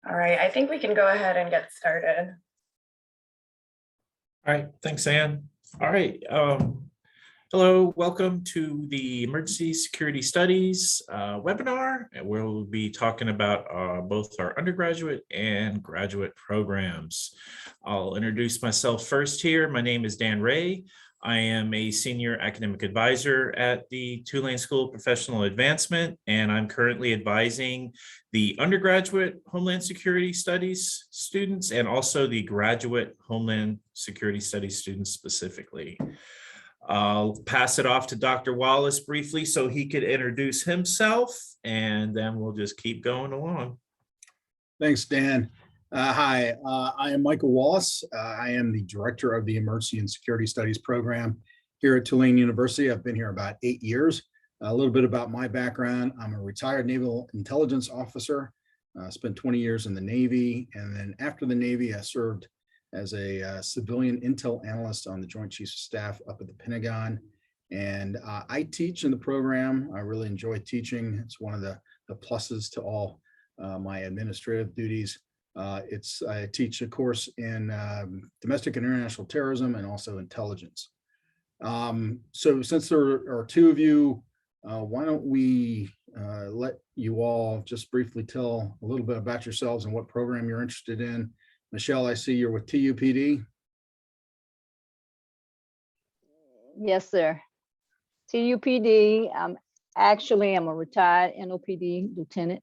All right, I think we can go ahead and get started. All right, thanks, Ann. All right, hello, welcome to the Emergency Security Studies webinar. And we'll be talking about both our undergraduate and graduate programs. I'll introduce myself first here. My name is Dan Ray. I am a senior academic advisor at the Tulane School of Professional Advancement, and I'm currently advising the undergraduate Homeland Security Studies students and also the graduate Homeland Security Studies students specifically. I'll pass it off to Dr. Wallace briefly so he could introduce himself, and then we'll just keep going along. Thanks, Dan. Hi, I am Michael Wallace. I am the director of the Emergency and Security Studies program here at Tulane University. I've been here about 8 years. A little bit about my background. I'm a retired Naval Intelligence Officer, spent 20 years in the Navy. And then after the Navy, I served as a civilian intel analyst on the Joint Chiefs of Staff up at the Pentagon. And I teach in the program. I really enjoy teaching. It's one of the pluses to all my administrative duties. I teach a course in domestic and international terrorism and also intelligence. So since there are two of you, why don't we let you all just briefly tell a little bit about yourselves and what program you're interested in. Michelle, I see you're with TUPD. Yes, sir. TUPD. I'm a retired NOPD lieutenant.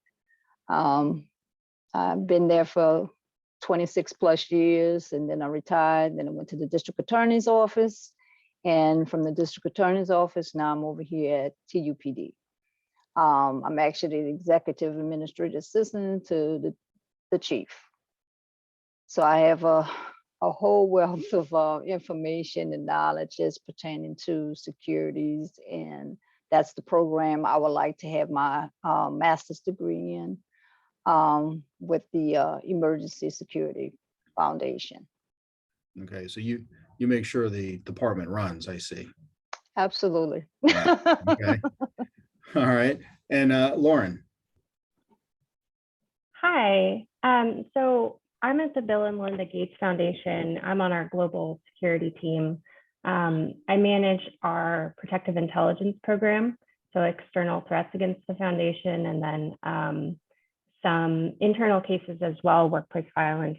I've been there for 26 plus years, and then I retired. Then I went to the district attorney's office, and from the district attorney's office, now I'm over here at TUPD. I'm actually the executive administrative assistant to the chief. So I have a whole wealth of information and knowledge as pertaining to securities, and that's the program I would like to have my master's degree in. With the Emergency Security Foundation. Okay, so you make sure the department runs, I see. Absolutely. Right. Okay. All right. And Lauren. Hi. So I'm at the Bill and Melinda Gates Foundation. I'm on our global security team. I manage our protective intelligence program, so external threats against the foundation, and then some internal cases as well, workplace violence,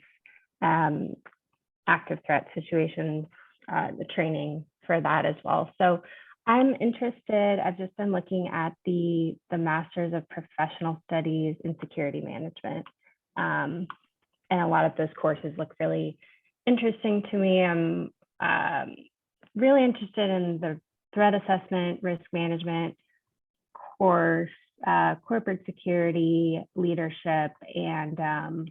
active threat situations, the training for that as well. So I'm interested, I've just been looking at the Masters of Professional Studies in Security Management. And a lot of those courses look really interesting to me. I'm really interested in the threat assessment, risk management course, corporate security, leadership, and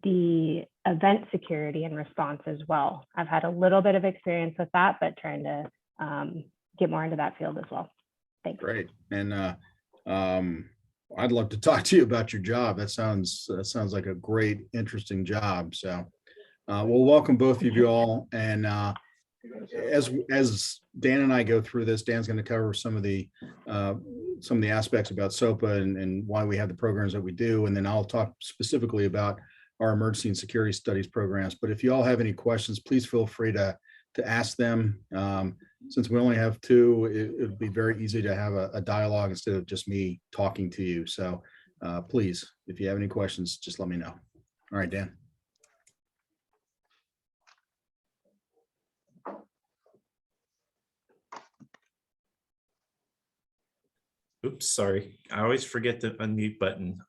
the event security and response as well. I've had a little bit of experience with that, but trying to get more into that field as well. Thanks. Great. And I'd love to talk to you about your job. That sounds like a great, interesting job. So we'll welcome both of you all. And as Dan and I go through this, Dan's going to cover some of the aspects about SOPA and why we have the programs that we do. And then I'll talk specifically about our emergency and security studies programs. But if you all have any questions, please feel free to ask them. Since we only have two, it would be very easy to have a dialogue instead of just me talking to you. So please, if you have any questions, just let me know. All right, Dan. Oops, sorry. I always forget the unmute button.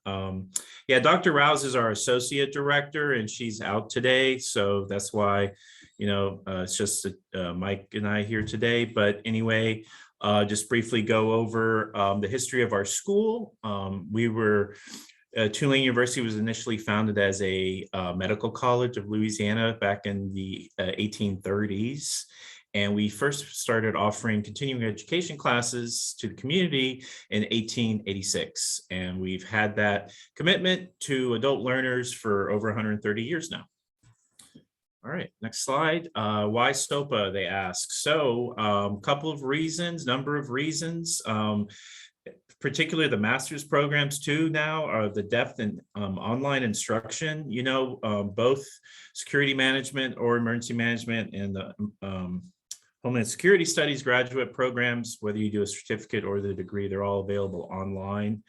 Yeah, Dr. Rouse is our associate director, and she's out today. So that's why, it's just Mike and I here today. But anyway, just briefly go over the history of our school. Tulane University was initially founded as a medical college of Louisiana back in the 1830s. And we first started offering continuing education classes to the community in 1886. And we've had that commitment to adult learners for over 130 years now. All right, next slide. Why SOPA, they ask. So number of reasons. particularly the master's programs too now are the depth in online instruction, both security management or emergency management and the Homeland Security Studies graduate programs, whether you do a certificate or the degree, they're all available online.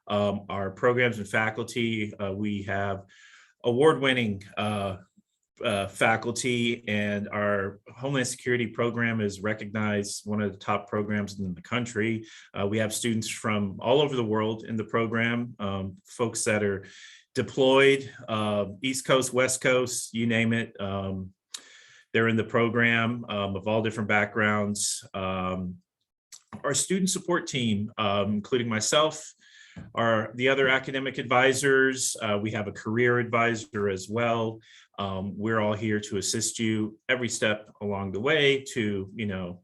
Our programs and faculty, we have award-winning faculty, and our Homeland Security program is recognized one of the top programs in the country. We have students from all over the world in the program, folks that are deployed, East Coast, West Coast, you name it. They're in the program of all different backgrounds. Our student support team, including myself, are the other academic advisors. We have a career advisor as well. We're all here to assist you every step along the way to,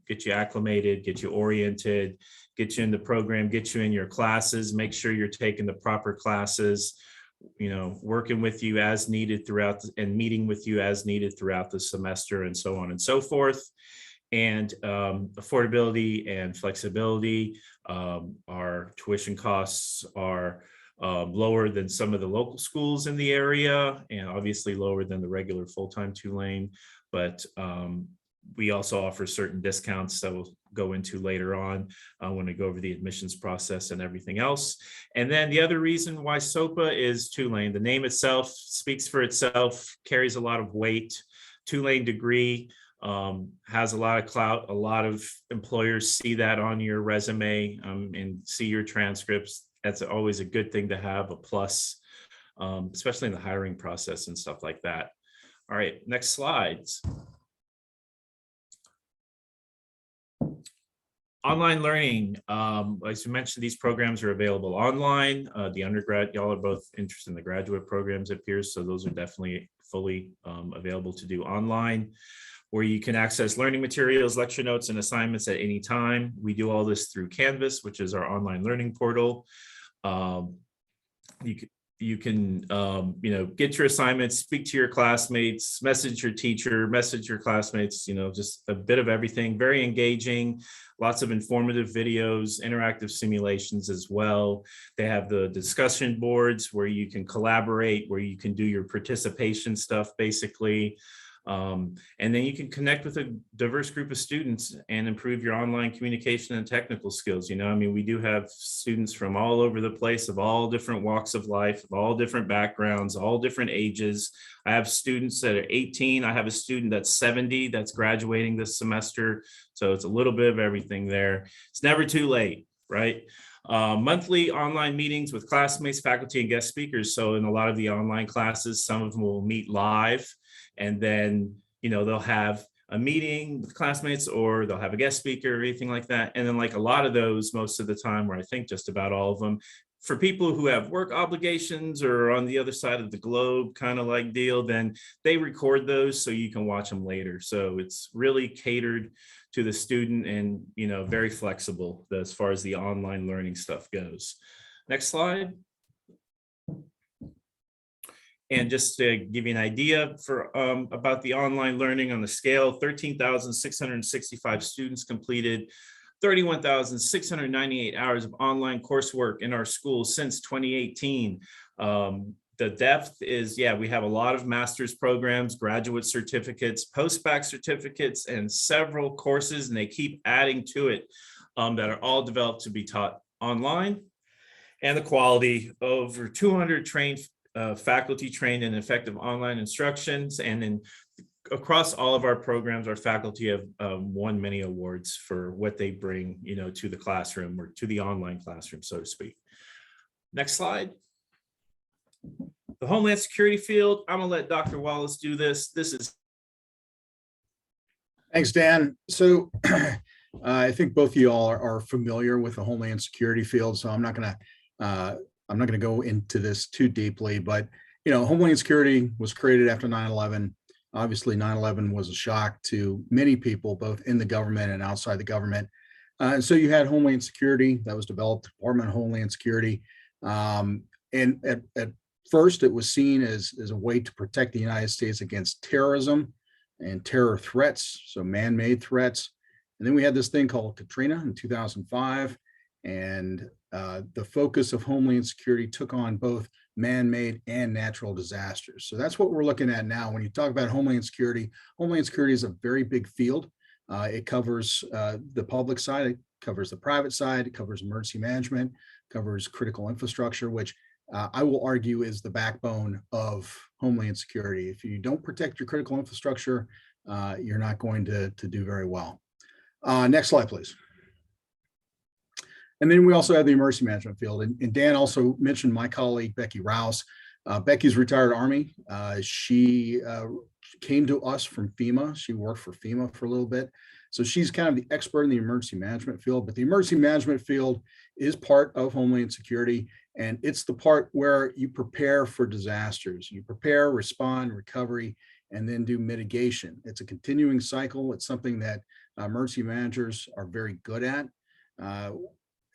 get you acclimated, get you oriented, get you in the program, get you in your classes, make sure you're taking the proper classes, working with you as needed throughout and meeting with you as needed throughout the semester, and so on and so forth. And affordability and flexibility. Our tuition costs are lower than some of the local schools in the area, and obviously lower than the regular full-time Tulane, but we also offer certain discounts that we'll go into later on when I go over the admissions process and everything else. And then the other reason why SOPA is Tulane, the name itself speaks for itself, carries a lot of weight. Tulane degree has a lot of clout. A lot of employers see that on your resume and see your transcripts. That's always a good thing to have, a plus, especially in the hiring process and stuff like that. All right, next slides. Online learning, as you mentioned, these programs are available online. The undergrad, y'all are both interested in the graduate programs, it appears, so those are definitely fully available to do online, where you can access learning materials, lecture notes, and assignments at any time. We do all this through Canvas, which is our online learning portal. You can get your assignments, speak to your classmates, message your teacher, message your classmates, just a bit of everything. Very engaging, lots of informative videos, interactive simulations as well. They have the discussion boards where you can collaborate, where you can do your participation stuff, basically. And then you can connect with a diverse group of students and improve your online communication and technical skills. We do have students from all over the place, of all different walks of life, of all different backgrounds, all different ages. I have students that are 18. I have a student that's 70 that's graduating this semester. So it's a little bit of everything there. It's never too late, right? Monthly online meetings with classmates, faculty, and guest speakers. So in a lot of the online classes, some of them will meet live, and then, they'll have a meeting with classmates, or they'll have a guest speaker or anything like that. And then, like a lot of those, most of the time, or I think just about all of them, for people who have work obligations or on the other side of the globe kind of like deal, then they record those so you can watch them later. So it's really catered to the student and, very flexible as far as the online learning stuff goes. Next slide. And just to give you an idea for about the online learning on the scale, 13,665 students completed 31,698 hours of online coursework in our schools since 2018. The depth is, we have a lot of master's programs, graduate certificates, post-bac certificates, and several courses, and they keep adding to it that are all developed to be taught online. And the quality, over 200 trained faculty trained in effective online instructions, and then across all of our programs, our faculty have won many awards for what they bring, to the classroom, or to the online classroom, so to speak. Next slide. The Homeland Security field. I'm gonna let Dr. Wallace do this. Thanks, Dan. So I think both of you all are familiar with the Homeland Security field, so I'm not gonna go into this too deeply, but Homeland Security was created after 9/11. Obviously, 9/11 was a shock to many people, both in the government and outside the government. And so you had Homeland Security that was developed, Department of Homeland Security. And at first, it was seen as a way to protect the United States against terrorism and terror threats, so man-made threats. And then we had this thing called Katrina in 2005, and the focus of Homeland Security took on both man-made and natural disasters. So that's what we're looking at now. When you talk about Homeland Security is a very big field. It covers the public side, it covers the private side, it covers emergency management, covers critical infrastructure, which I will argue is the backbone of Homeland Security. If you don't protect your critical infrastructure, you're not going to do very well. Next slide, please. And then we also have the emergency management field. And Dan also mentioned my colleague, Becky Rouse. Becky's retired Army. She came to us from FEMA. She worked for FEMA for a little bit. So she's kind of the expert in the emergency management field, but the emergency management field is part of Homeland Security. And it's the part where you prepare for disasters. You prepare, respond, recovery, and then do mitigation. It's a continuing cycle. It's something that emergency managers are very good at.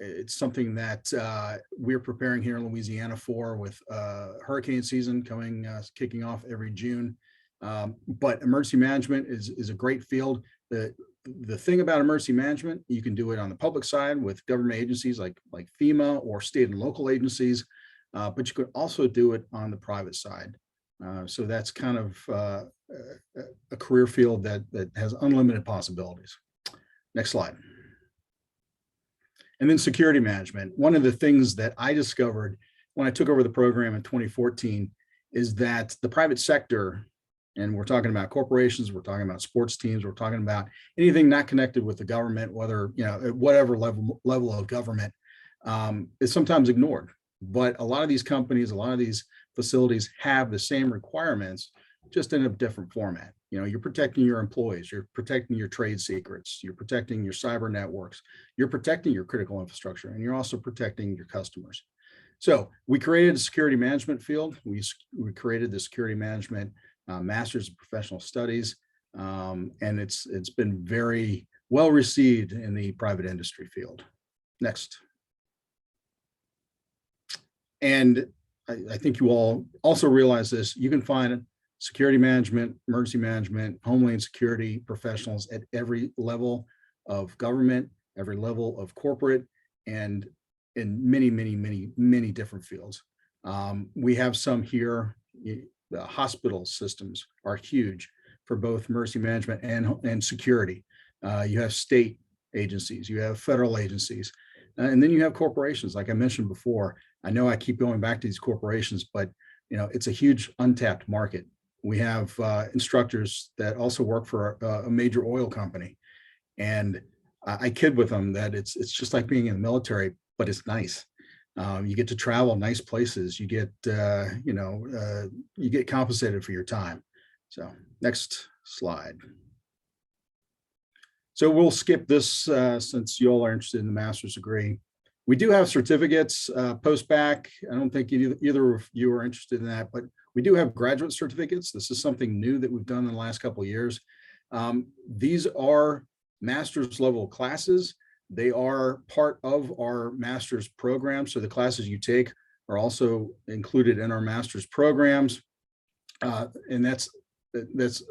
It's something that we're preparing here in Louisiana for, with hurricane season kicking off every June. But emergency management is a great field. The thing about emergency management, you can do it on the public side with government agencies like FEMA or state and local agencies, but you could also do it on the private side. So that's kind of a career field that has unlimited possibilities. Next slide. And then security management. One of the things that I discovered when I took over the program in 2014 is that the private sector, and we're talking about corporations, we're talking about sports teams, we're talking about anything not connected with the government, whether, at whatever level of government, is sometimes ignored. But a lot of these companies, a lot of these facilities have the same requirements, just in a different format. You're protecting your employees, you're protecting your trade secrets, you're protecting your cyber networks, you're protecting your critical infrastructure, and you're also protecting your customers. So we created a security management field. We created the security management Master's of Professional Studies, and it's been very well received in the private industry field. Next. And I think you all also realize this. You can find security management, emergency management, Homeland Security professionals at every level of government, every level of corporate, and in many different fields. We have some here. The hospital systems are huge for both emergency management and security. You have state agencies, you have federal agencies, and then you have corporations. Like I mentioned before, I know I keep going back to these corporations, but it's a huge untapped market. We have instructors that also work for a major oil company, and I kid with them that it's just like being in the military, but it's nice. You get to travel nice places. You get you get compensated for your time. So next slide. So we'll skip this since you all are interested in the master's degree. We do have certificates post-bac. I don't think either of you are interested in that, but we do have graduate certificates. This is something new that we've done in the last couple of years. These are master's level classes. They are part of our master's program. So the classes you take are also included in our master's programs. And that's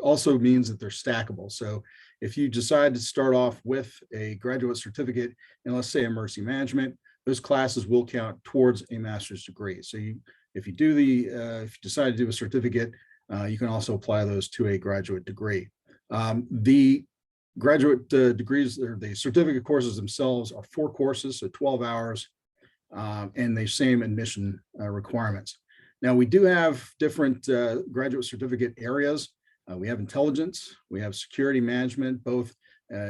also means that they're stackable. So if you decide to start off with a graduate certificate in, let's say, emergency management, those classes will count towards a master's degree. So if you decide to do a certificate, you can also apply those to a graduate degree. The graduate degrees, or the certificate courses themselves, are 4 courses, so 12 hours, and the same admission requirements. Now, we do have different graduate certificate areas. We have intelligence, we have security management, both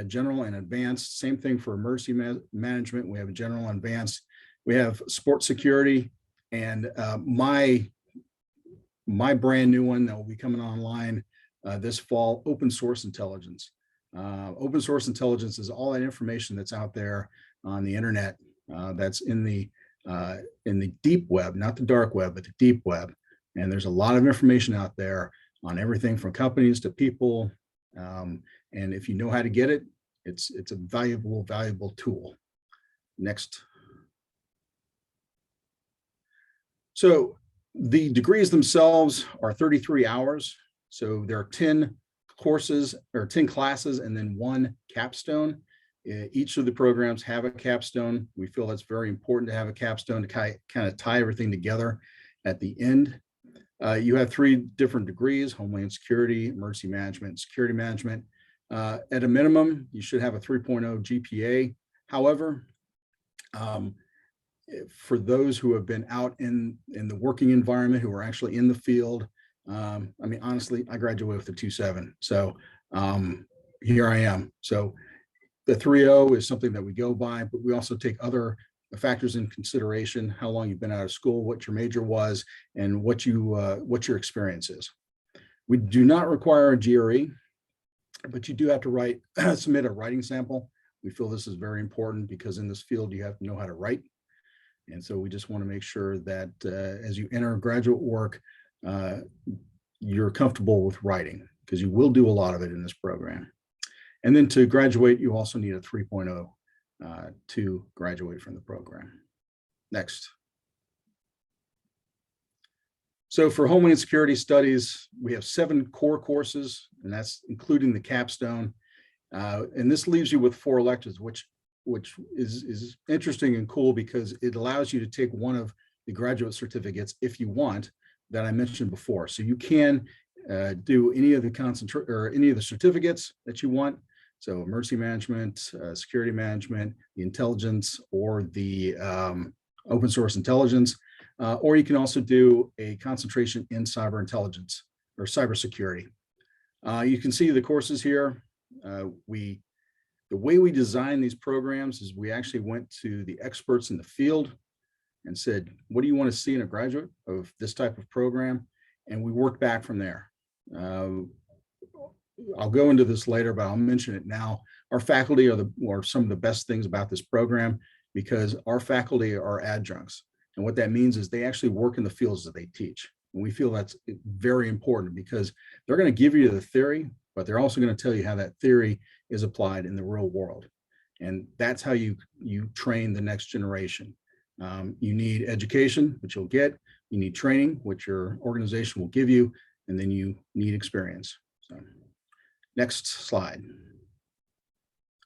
general and advanced. Same thing for emergency management. We have a general and advanced. We have sports security, and my brand new one that will be coming online this fall, open source intelligence. Open source intelligence is all that information that's out there on the internet, that's in the deep web, not the dark web, but the deep web. And there's a lot of information out there on everything from companies to people. And if you know how to get it, it's a valuable tool. Next. So the degrees themselves are 33 hours. So there are 10 courses or 10 classes and then 1 capstone. Each of the programs have a capstone. We feel that's very important to have a capstone to kind of tie everything together at the end. You have 3 different degrees: Homeland Security, Emergency Management, Security Management. At a minimum, you should have a 3.0 GPA. However, for those who have been out in the working environment, who are actually in the field, I mean, honestly, I graduated with a 2.7. So here I am. So the 3.0 is something that we go by, but we also take other factors in consideration: how long you've been out of school, what your major was, and what your experience is. We do not require a GRE, but you do have to submit a writing sample. We feel this is very important because in this field, you have to know how to write. And so we just want to make sure that as you enter graduate work, you're comfortable with writing, because you will do a lot of it in this program. And then to graduate, you also need a 3.0 to graduate from the program. Next. So for Homeland Security Studies, we have 7 core courses, and that's including the capstone. And this leaves you with 4 electives, which is interesting and cool, because it allows you to take one of the graduate certificates if you want, that I mentioned before. So you can do any of the certificates that you want. So emergency management, security management, the intelligence, or the open source intelligence, or you can also do a concentration in cyber intelligence or cybersecurity. You can see the courses here. The way we design these programs is we actually went to the experts in the field and said, what do you want to see in a graduate of this type of program? And we worked back from there. I'll go into this later, but I'll mention it now. Our faculty are some of the best things about this program, because our faculty are adjuncts. And what that means is they actually work in the fields that they teach. And we feel that's very important, because they're going to give you the theory, but they're also going to tell you how that theory is applied in the real world. And that's how you train the next generation. You need education, which you'll get. You need training, which your organization will give you. And then you need experience. So next slide.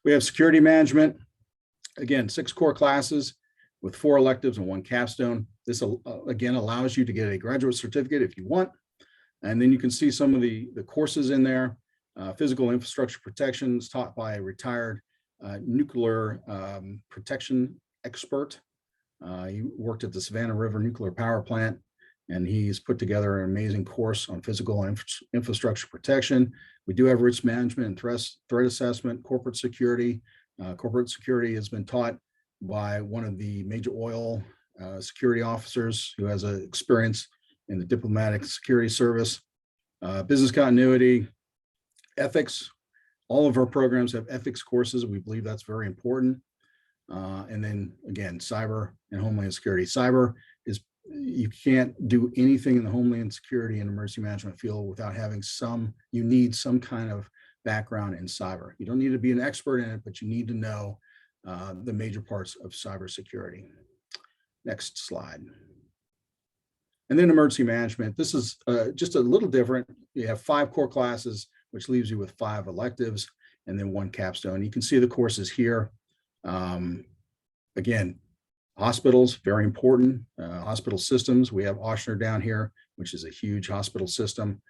We have security management. Again, 6 core classes with 4 electives and 1 capstone. This again allows you to get a graduate certificate if you want. And then you can see some of the courses in there. Physical infrastructure protections, taught by a retired nuclear protection expert. He worked at the Savannah River Nuclear Power Plant, and he's put together an amazing course on physical infrastructure protection. We do have risk management and threat assessment, corporate security. Corporate security has been taught by one of the major oil security officers who has experience in the diplomatic security service. Business continuity, ethics. All of our programs have ethics courses. We believe that's very important. And then again, cyber and Homeland Security. Cyber is, you can't do anything in the Homeland Security and emergency management field without having you need some kind of background in cyber. You don't need to be an expert in it, but you need to know the major parts of cybersecurity. Next slide. And then emergency management. This is just a little different. You have 5 core classes, which leaves you with 5 electives and then 1 capstone. You can see the courses here. Again, hospitals, very important. Hospital systems. We have Ochsner down here, which is a huge hospital system.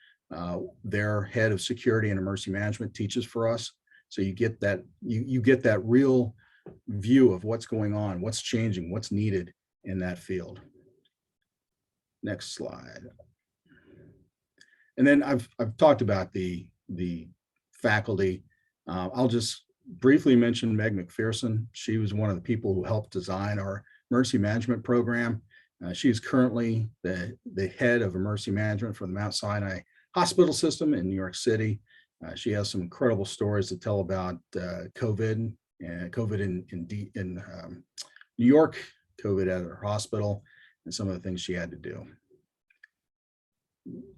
Their head of security and emergency management teaches for us. So you get that, you get that real view of what's going on, what's changing, what's needed in that field. Next slide. And then I've talked about the faculty. I'll just briefly mention Meg Mcpherson. She was one of the people who helped design our emergency management program. She's currently the head of emergency management for the Mount Sinai Hospital System in New York City. She has some incredible stories to tell about COVID and COVID in New York, COVID at her hospital, and some of the things she had to do.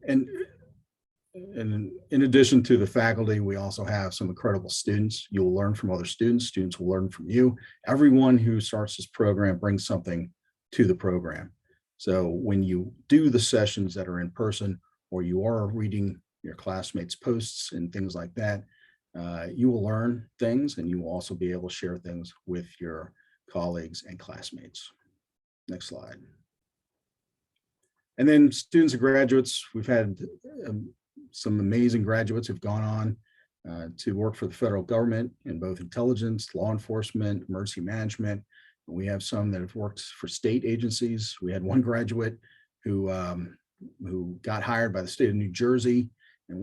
And in addition to the faculty, we also have some incredible students. You'll learn from other students. Students will learn from you. Everyone who starts this program brings something to the program. So when you do the sessions that are in person, or you are reading your classmates' posts and things like that, you will learn things and you will also be able to share things with your colleagues and classmates. Next slide. And then students and graduates, we've had some amazing graduates who've gone on to work for the federal government in both intelligence, law enforcement, emergency management. We have some that have worked for state agencies. We had one graduate who got hired by the state of New Jersey, and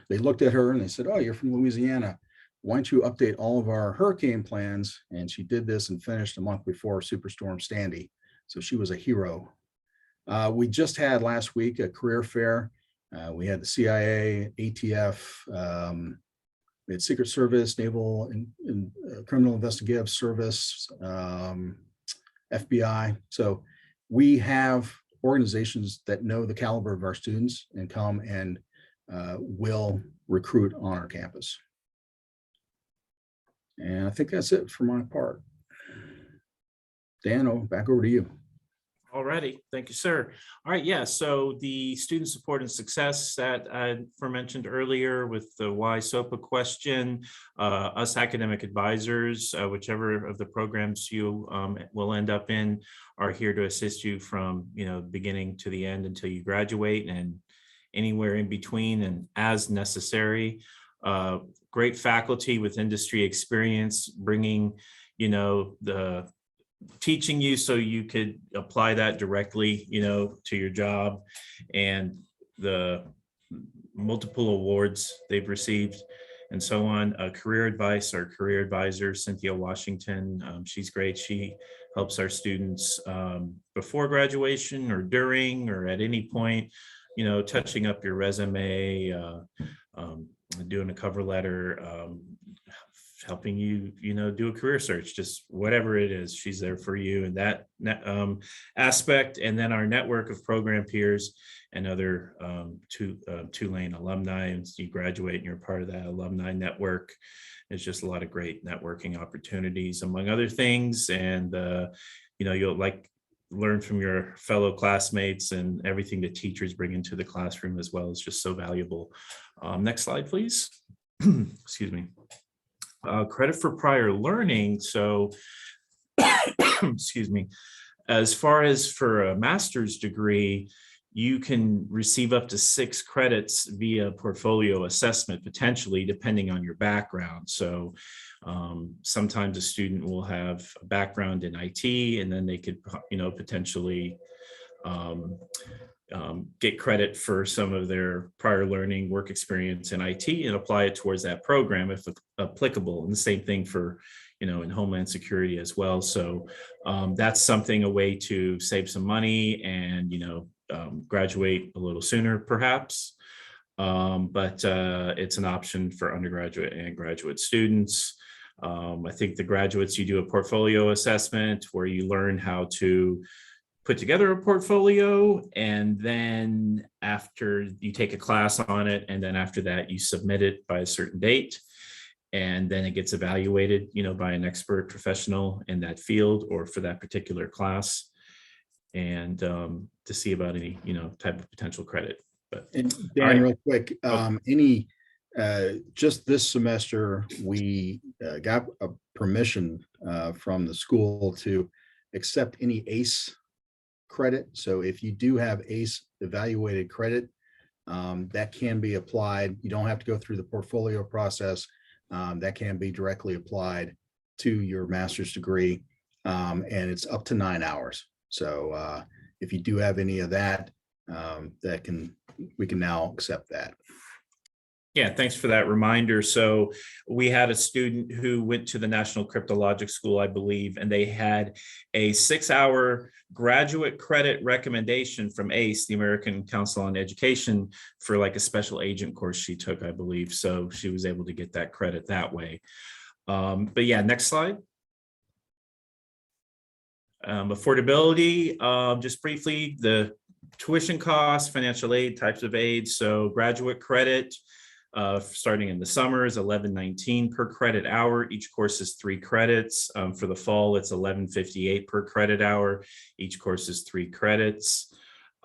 they looked at her and they said, "Oh, you're from Louisiana. Why don't you update all of our hurricane plans?" And she did this and finished a month before Superstorm Sandy. So she was a hero. We just had last week a career fair. We had the CIA, ATF, we had Secret Service, Naval and Criminal Investigative Service, FBI. So we have organizations that know the caliber of our students and come and will recruit on our campus. And I think that's it for my part. Dan, back over to you. Alrighty, thank you, sir. All right, yeah, so the student support and success that I mentioned earlier with the why SOPA question, us academic advisors, whichever of the programs you will end up in, are here to assist you from beginning to the end until you graduate and anywhere in between and as necessary. Great faculty with industry experience, bringing the teaching you so you could apply that directly, to your job, and the multiple awards they've received and so on. Career advice, our career advisor, Cynthia Washington, she's great. She helps our students before graduation or during or at any point, touching up your resume, doing a cover letter, helping you, do a career search, just whatever it is, she's there for you in that aspect. And then our network of program peers and other Tulane alumni, and you graduate and you're part of that alumni network. It's just a lot of great networking opportunities, among other things. And, you'll learn from your fellow classmates, and everything that teachers bring into the classroom as well is just so valuable. Next slide, please. Excuse me. Credit for prior learning. So, excuse me, as far as for a master's degree, you can receive up to 6 credits via portfolio assessment, potentially, depending on your background. So sometimes a student will have a background in IT, and then they could, potentially get credit for some of their prior learning work experience in IT and apply it towards that program if applicable. And the same thing for, in Homeland Security as well. So that's a way to save some money and, graduate a little sooner perhaps. But it's an option for undergraduate and graduate students. I think the graduates, you do a portfolio assessment where you learn how to put together a portfolio, and then after you take a class on it, and then after that you submit it by a certain date, and then it gets evaluated, by an expert professional in that field or for that particular class, and to see about any, type of potential credit. But And Dan, right. real quick, just this semester, we got a permission from the school to accept any ACE credit. So if you do have ACE evaluated credit, that can be applied. You don't have to go through the portfolio process. That can be directly applied to your master's degree, and it's up to 9 hours. So if you do have any of that, we can now accept that. Yeah, thanks for that reminder. So we had a student who went to the National Cryptologic School, I believe, and they had a 6-hour graduate credit recommendation from ACE, the American Council on Education, for like a special agent course she took, I believe. So she was able to get that credit that way. But yeah, next slide. Affordability, just briefly, the tuition costs, financial aid, types of aid. So graduate credit, starting in the summer is $11.19 per credit hour. Each course is 3 credits. For the fall, it's $11.58 per credit hour. Each course is 3 credits.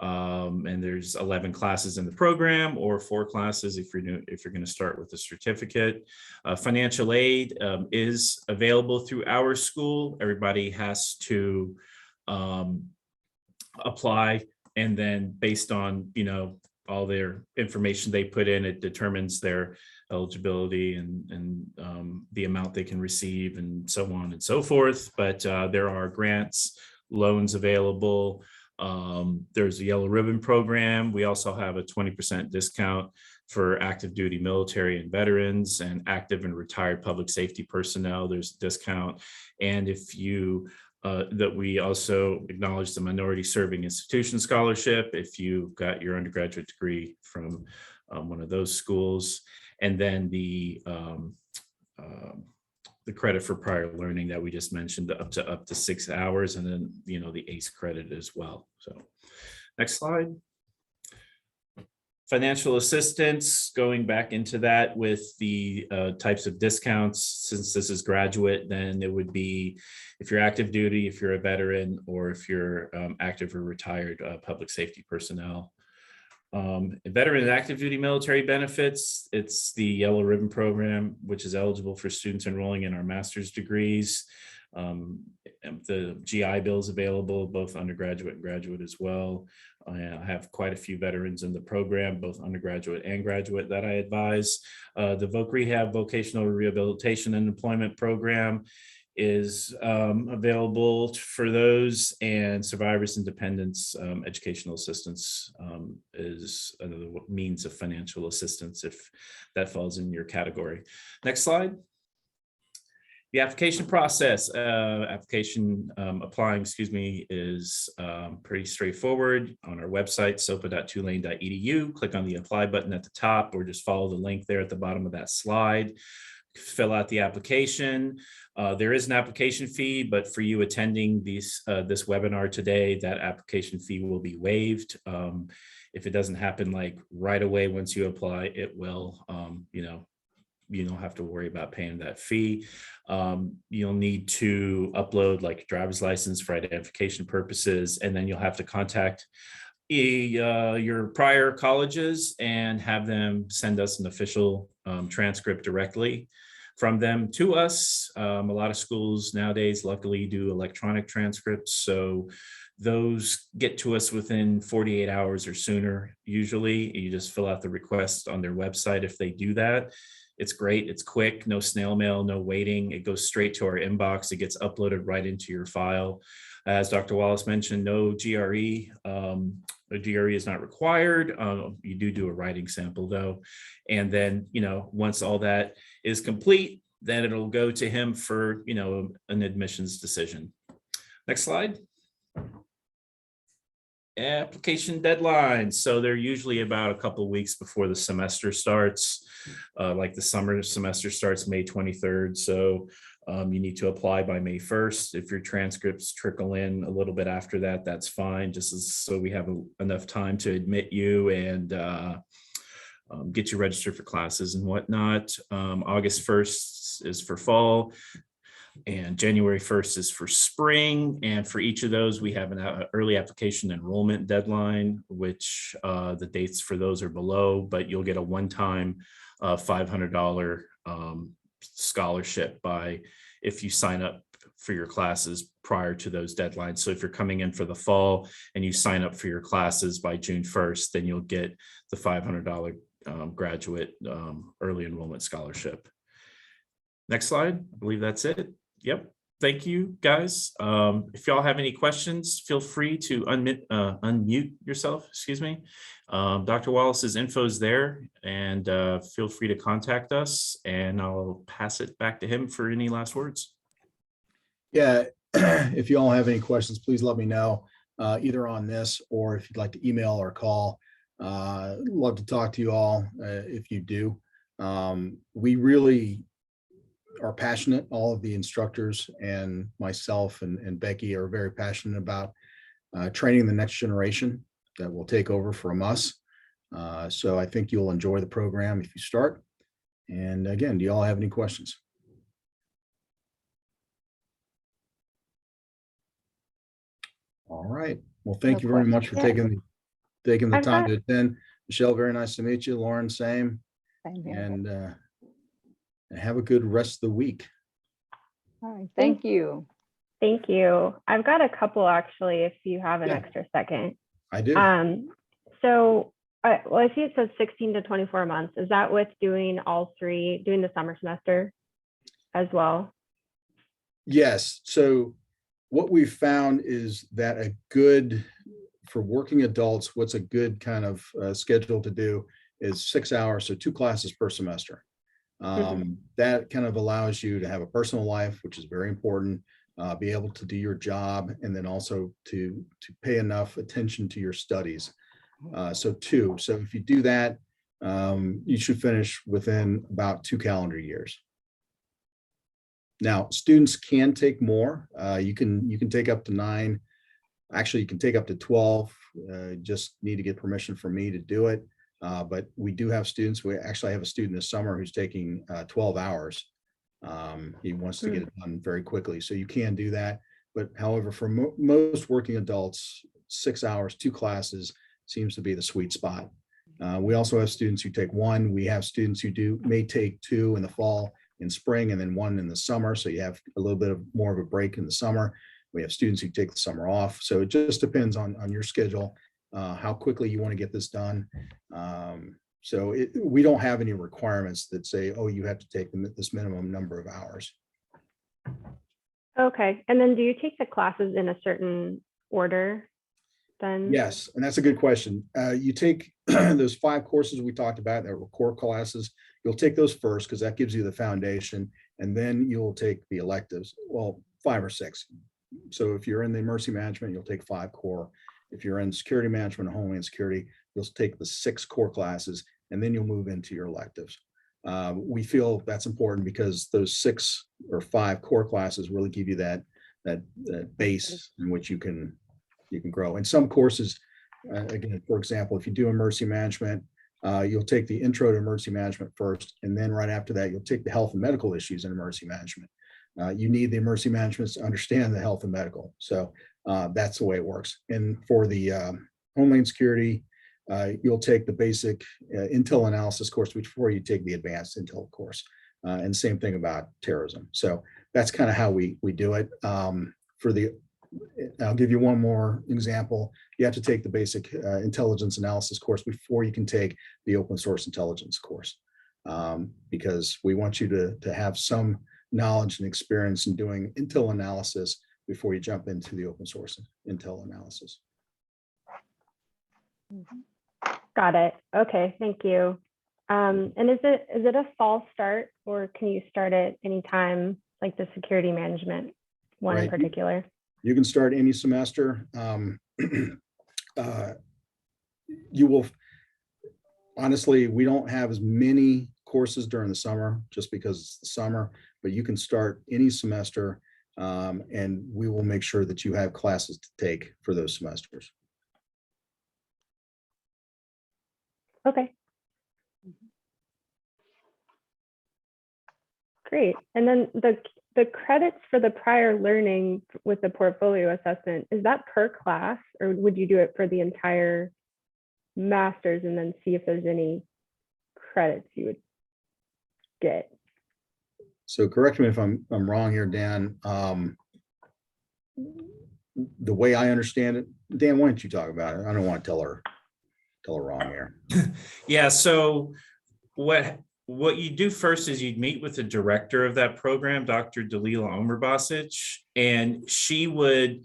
And there's 11 classes in the program, or 4 classes if you're going to start with a certificate. Financial aid is available through our school. Everybody has to apply, and then based on all their information they put in, it determines their eligibility and the amount they can receive and so on and so forth. But there are grants, loans available. There's a yellow ribbon program. We also have a 20% discount for active duty military and veterans, and active and retired public safety personnel. There's a discount. And if you that we also acknowledge the minority serving institution scholarship if you got your undergraduate degree from one of those schools. And then the credit for prior learning that we just mentioned, up to 6 hours, and then the ACE credit as well. So next slide. Financial assistance, going back into that with the types of discounts. Since this is graduate, then it would be if you're active duty, if you're a veteran, or if you're active or retired public safety personnel. Veteran and active duty military benefits, it's the yellow ribbon program, which is eligible for students enrolling in our master's degrees. The GI Bill is available, both undergraduate and graduate as well. I have quite a few veterans in the program, both undergraduate and graduate, that I advise. The VOC Rehab Vocational Rehabilitation and Employment Program is available for those, and survivors and dependents educational assistance is another means of financial assistance if that falls in your category. Next slide. The application process, applying, is pretty straightforward. On our website, sopa.tulane.edu, click on the apply button at the top, or just follow the link there at the bottom of that slide. Fill out the application. There is an application fee, but for you attending this webinar today, that application fee will be waived. If it doesn't happen like right away once you apply, it will, you don't have to worry about paying that fee. You'll need to upload like a driver's license for identification purposes, and then you'll have to contact your prior colleges and have them send us an official transcript directly from them to us. A lot of schools nowadays luckily do electronic transcripts, so those get to us within 48 hours or sooner. Usually you just fill out the request on their website. If they do that, it's great. It's quick, no snail mail, no waiting. It goes straight to our inbox. It gets uploaded right into your file. As Dr. Wallace mentioned, no GRE. A GRE is not required. You do a writing sample though. And then, once all that is complete, then it'll go to him for, an admissions decision. Next slide. Application deadlines. So they're usually about a couple of weeks before the semester starts. Like the summer semester starts May 23rd. So you need to apply by May 1st. If your transcripts trickle in a little bit after that, that's fine, just so we have enough time to admit you and get you registered for classes and whatnot. August 1st is for fall, and January 1st is for spring. And for each of those, we have an early application enrollment deadline, which the dates for those are below, but you'll get a one-time $500 scholarship if you sign up for your classes prior to those deadlines. So if you're coming in for the fall and you sign up for your classes by June 1st, then you'll get the $500 graduate early enrollment scholarship. Next slide. I believe that's it. Yep. Thank you, guys. If y'all have any questions, feel free to unmute yourself. Excuse me. Dr. Wallace's info is there, and feel free to contact us, and I'll pass it back to him for any last words. Yeah, if you all have any questions, please let me know, either on this or if you'd like to email or call. Love to talk to you all if you do. We really are passionate. All of the instructors and myself and Becky are very passionate about training the next generation that will take over from us. So I think you'll enjoy the program if you start. And again, do you all have any questions? All right. Well, thank you very much for taking taking the I've time got- to attend. Michelle, very nice to meet you. Lauren, same. Same here. And have a good rest of the week. All right, thank you. Thank you. I've got a couple actually, if you have an Yeah. extra second. I do. So, well, I see it says 16 to 24 months. Is that with doing all three, doing the summer semester as well? Yes. So what we've found is that for working adults, what's a good kind of schedule to do is 6 hours, so 2 classes per semester. That kind of allows you to have a personal life, which is very important, be able to do your job, and then also to pay enough attention to your studies. So 2. So if you do that, you should finish within about 2 calendar years. Now, students can take more. You can take up to 9. Actually, you can take up to 12. Just need to get permission from me to do it. But we do have students. We actually have a student this summer who's taking 12 hours. He wants to get it done very quickly. So you can do that. But however, for most working adults, 6 hours, 2 classes seems to be the sweet spot. We also have students who take 1. We have students who may take 2 in the fall and spring, and then 1 in the summer. So you have a little bit more of a break in the summer. We have students who take the summer off. So it just depends on your schedule, how quickly you want to get this done. So we don't have any requirements that say, oh, you have to take this minimum number of hours. Okay. And then do you take the classes in a certain order then? Yes, and that's a good question. You take those 5 courses we talked about that were core classes. You'll take those first because that gives you the foundation, and then you'll take the electives. Well, 5 or 6. So if you're in the emergency management, you'll take 5 core. If you're in security management and Homeland Security, you'll take the 6 core classes, and then you'll move into your electives. We feel that's important because those 6 or 5 core classes really give you that base in which you can grow. And some courses, again, for example, if you do emergency management, you'll take the intro to emergency management first, and then right after that, you'll take the health and medical issues in emergency management. You need the emergency management to understand the health and medical. So that's the way it works. And for the Homeland Security, you'll take the basic intel analysis course before you take the advanced intel course. And same thing about terrorism. So that's kind of how we do it. I'll give you one more example. You have to take the basic intelligence analysis course before you can take the open source intelligence course, because we want you to have some knowledge and experience in doing intel analysis before you jump into the open source intel analysis. Got it. Okay, thank you. And is it a fall start, or can you start at any time, like the security management one in Right. particular? You can start any semester. You will, honestly, we don't have as many courses during the summer just because it's the summer, but you can start any semester, and we will make sure that you have classes to take for those semesters. Okay. Great. And then the credits for the prior learning with the portfolio assessment, is that per class, or would you do it for the entire master's and then see if there's any credits you would get? So correct me if I'm wrong here, Dan. The way I understand it, Dan, why don't you talk about it? I don't want to tell her wrong here. Yeah, so what you do first is you'd meet with the director of that program, Dr. Dalila Omerbasic, and she would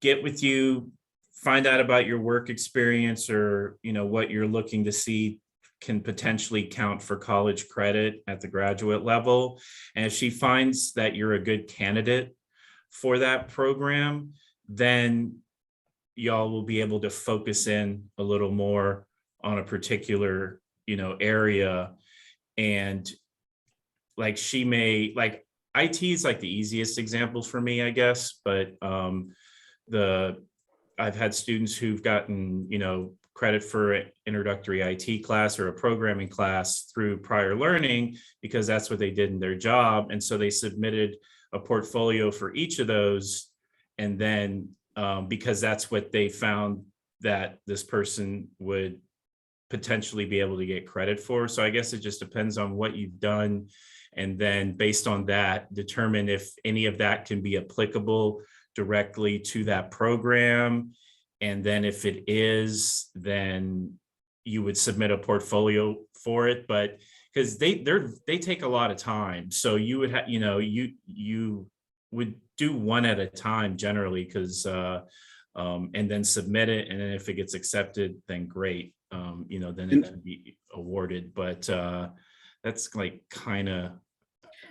get with you, find out about your work experience, or what you're looking to see can potentially count for college credit at the graduate level. And if she finds that you're a good candidate for that program, then y'all will be able to focus in a little more on a particular area. And like she may, like IT is like the easiest example for me, I guess, but I've had students who've gotten credit for an introductory IT class or a programming class through prior learning because that's what they did in their job. And so they submitted a portfolio for each of those. And then because that's what they found that this person would potentially be able to get credit for. So I guess it just depends on what you've done. And then based on that, determine if any of that can be applicable directly to that program. And then if it is, then you would submit a portfolio for it. But because they take a lot of time. So you would have, you would do one at a time generally, because and then submit it. And then if it gets accepted, then great. Then it can be awarded. But that's like kind of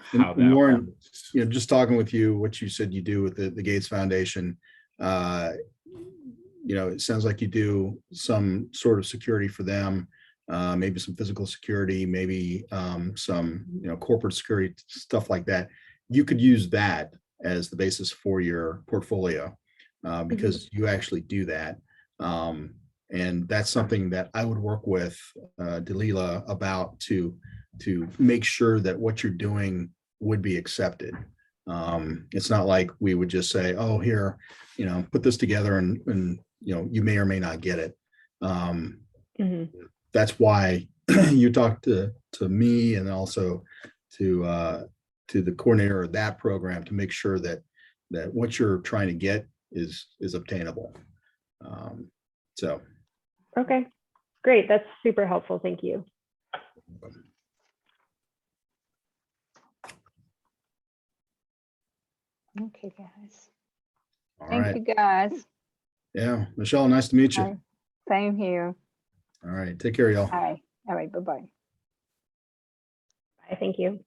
how that Warren, works. just talking with you, what you said you do with the Gates Foundation, it sounds like you do some sort of security for them, maybe some physical security, maybe some, corporate security, stuff like that. You could use that as the basis for your portfolio because you actually do that. And that's something that I would work with Dalila about to make sure that what you're doing would be accepted. It's not like we would just say, oh, here, put this together and you may or may not get it. That's why you talk to me and also to the coordinator of that program to make sure that what you're trying to get is obtainable. So. Okay, great. That's super helpful. Thank you. Okay, guys. All Thank right. you, guys. Yeah, Michelle, nice to meet you. Bye. Same here. All right, take care, y'all. All right. All right. Bye-bye. Bye. Thank you.